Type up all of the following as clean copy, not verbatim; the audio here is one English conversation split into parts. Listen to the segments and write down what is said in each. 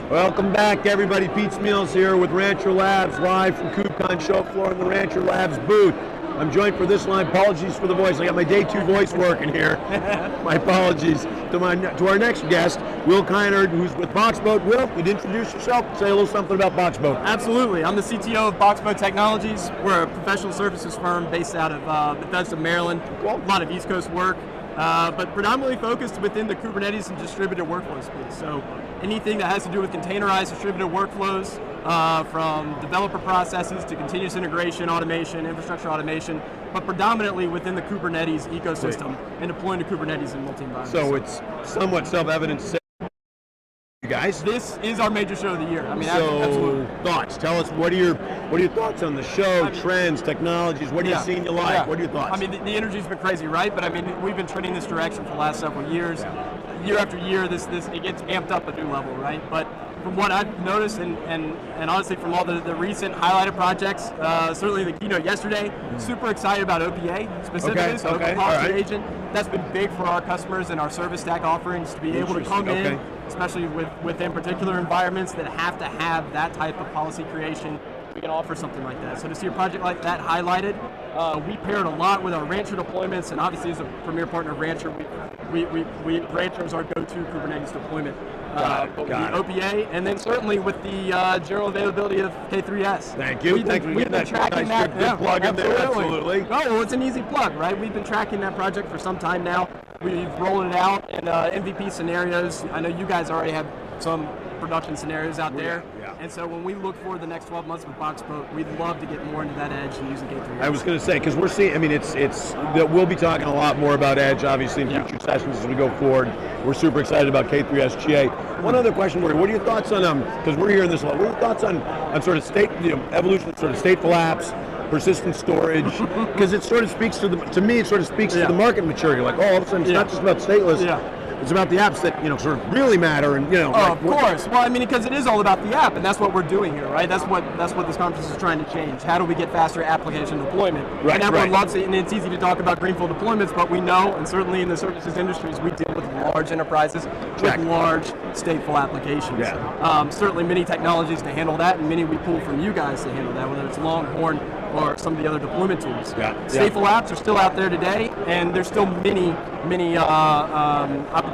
Welcome back, everybody. Pete Smeals here with Rancher Labs, live from KubeCon show floor in the Rancher Labs booth. I'm joined for this line. Apologies for the voice. I got my day 2 voice working here. My apologies to our next guest, Will Kynard, who's with BoxBoat. Will, you'd introduce yourself. Say a little something about BoxBoat. Absolutely. I'm the CTO of BoxBoat Technologies. We're a professional services firm based out of Bethesda, Maryland. Cool. A lot of East Coast work, but predominantly focused within the Kubernetes and distributed workflow space. So anything that has to do with containerized distributed workflows, from developer processes to continuous integration, automation, infrastructure automation, but predominantly within the Kubernetes ecosystem and deploying to Kubernetes in multi-environments. So it's somewhat self-evident to say, you guys. This is our major show of the year. I mean, so absolutely. Thoughts? Tell us what are your thoughts on the show, trends, technologies? What are you seeing you like? Yeah. What are your thoughts? I mean, the energy's been crazy, right? But I mean, we've been trending this direction for the last several years. Year after year, it gets amped up a new level, right? But from what I've noticed, and honestly from all the recent highlighted projects, certainly the keynote yesterday, super excited about OPA specifically, so Open Policy Agent. That's been big for our customers and our service stack offerings to be able to come in, especially within particular environments that have to have that type of policy creation. We can offer something like that. So to see a project like that highlighted, we paired a lot with our Rancher deployments, and obviously as a premier partner of Rancher, Rancher is our go-to Kubernetes deployment. OPA, and then certainly with the general availability of K3S. Thank you. We've been tracking that. Good plug in there, absolutely. Oh, well, it's an easy plug, right? We've been tracking that project for some time now. We've rolled it out in MVP scenarios. I know you guys already have some production scenarios out there. And so when we look for the next 12 months with BoxBoat, we'd love to get more into that edge and using K3S. I was going to say, because we're seeing, I mean, we'll be talking a lot more about edge, obviously, in future sessions as we go forward. We're super excited about K3S GA. One other question for you, what are your thoughts on, because we're hearing this a lot, what are your thoughts on sort of evolution of sort of stateful apps, persistent storage, because it sort of speaks to to me, it sort of speaks to the market maturity. Like, all of a sudden, it's not just about stateless. It's about the apps that sort of really matter, and of course. Well, I mean, because it is all about the app, and that's what we're doing here, right? That's what this conference is trying to change. How do we get faster application deployment? And everyone loves it, and it's easy to talk about greenfield deployments, but we know, and certainly in the services industries, we deal with large enterprises with large stateful applications. Certainly many technologies to handle that, and many we pull from you guys to handle that, whether it's Longhorn or some of the other deployment tools. Stateful apps are still out there today, and there's still many opportunities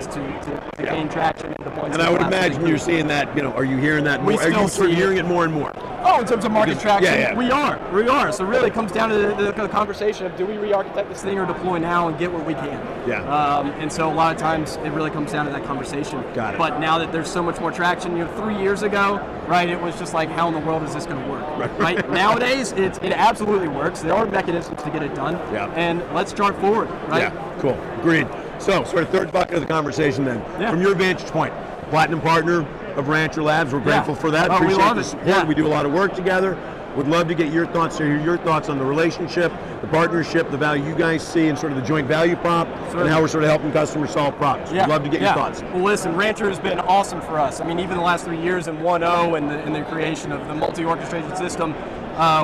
to gain traction and deploy. And I would imagine you're seeing that, are you hearing that more? Are you sort of hearing it more and more? Oh, in terms of market traction, we are. So really it comes down to the conversation of, do we re-architect this thing or deploy now and get what we can? And so a lot of times it really comes down to that conversation. Got it. But now that there's so much more traction, 3 years ago, right, it was just like, how in the world is this going to work? Right? Nowadays, it absolutely works. There are mechanisms to get it done. And let's chart forward, right? Cool. Agreed. So, sort of third bucket of the conversation then. From your vantage point, platinum partner of Rancher Labs, we're grateful for that. Appreciate the support. We do a lot of work together. Would love to get your thoughts, to hear your thoughts on the relationship, the partnership, the value you guys see, and sort of the joint value prop, and how we're sort of helping customers solve problems. We'd love to get your thoughts. Well, listen, Rancher has been awesome for us. I mean, even the last 3 years in 1.0 and the creation of the multi-orchestration system,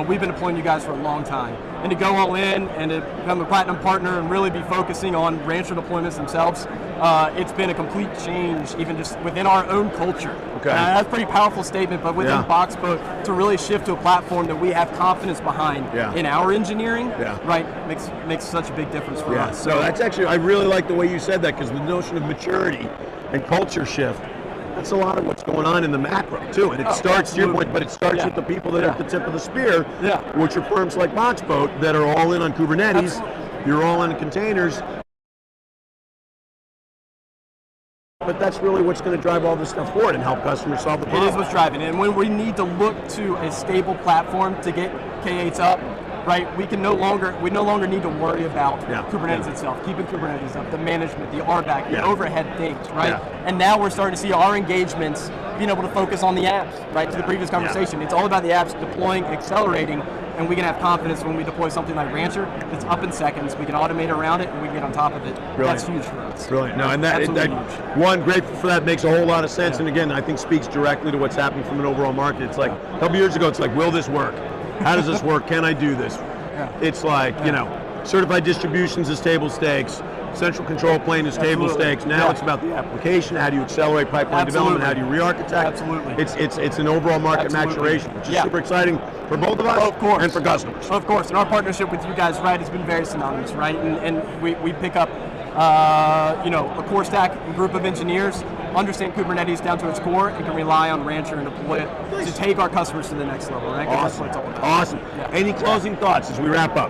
we've been deploying you guys for a long time. And to go all in and to become a platinum partner and really be focusing on Rancher deployments themselves, it's been a complete change, even just within our own culture. That's a pretty powerful statement, but within BoxBoat, to really shift to a platform that we have confidence behind in our engineering, right, makes such a big difference for us. So that's actually, I really like the way you said that, because the notion of maturity and culture shift, that's a lot of what's going on in the macro too, and it starts to your point, but it starts with the people that are at the tip of the spear, which are firms like BoxBoat that are all in on Kubernetes. You're all in containers, but that's really what's going to drive all this stuff forward and help customers solve the problem. It is what's driving it, and when we need to look to a stable platform to get K8s up, right, we no longer need to worry about Kubernetes itself, keeping Kubernetes up, the management, the RBAC, the overhead things, right? And now we're starting to see our engagements being able to focus on the apps, right? To the previous conversation, it's all about the apps deploying, accelerating, and we can have confidence when we deploy something like Rancher. It's up in seconds. We can automate around it, and we can get on top of it. That's huge for us. Brilliant. No, and that one, grateful for that, makes a whole lot of sense. And again, I think speaks directly to what's happening from an overall market. It's like a couple years ago, it's like, will this work? How does this work? Can I do this? It's like, certified distributions is table stakes. central control plane is table Absolutely. stakes. Now Yeah. it's about the application. How do you accelerate pipeline Absolutely. development? How do you re-architect? Absolutely. It's an overall market Absolutely. maturation, which is Yeah. super exciting for both of us Of course. and for customers. Of course, and our partnership with you guys, right, has been very synonymous, right? And we pick up, a core stack and group of engineers, understand Kubernetes down to its core, and can rely on Rancher and deploy it to take our customers to the next level, right? 'Cause that's Awesome. what it's all about. Awesome. Yeah. Any closing thoughts as we wrap up?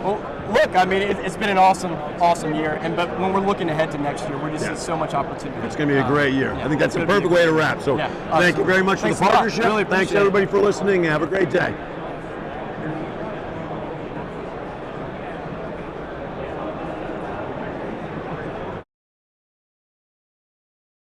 Well, look, I mean, it's been an awesome year, but when we're looking ahead to next year, we're just seeing so much opportunity. It's going to be a great year. Yeah. I think that's It's a gonna be perfect way to wrap. So Yeah. thank you very much Thanks for a the lot. partnership. Really Thanks appreciate it. everybody for listening. Have a great day.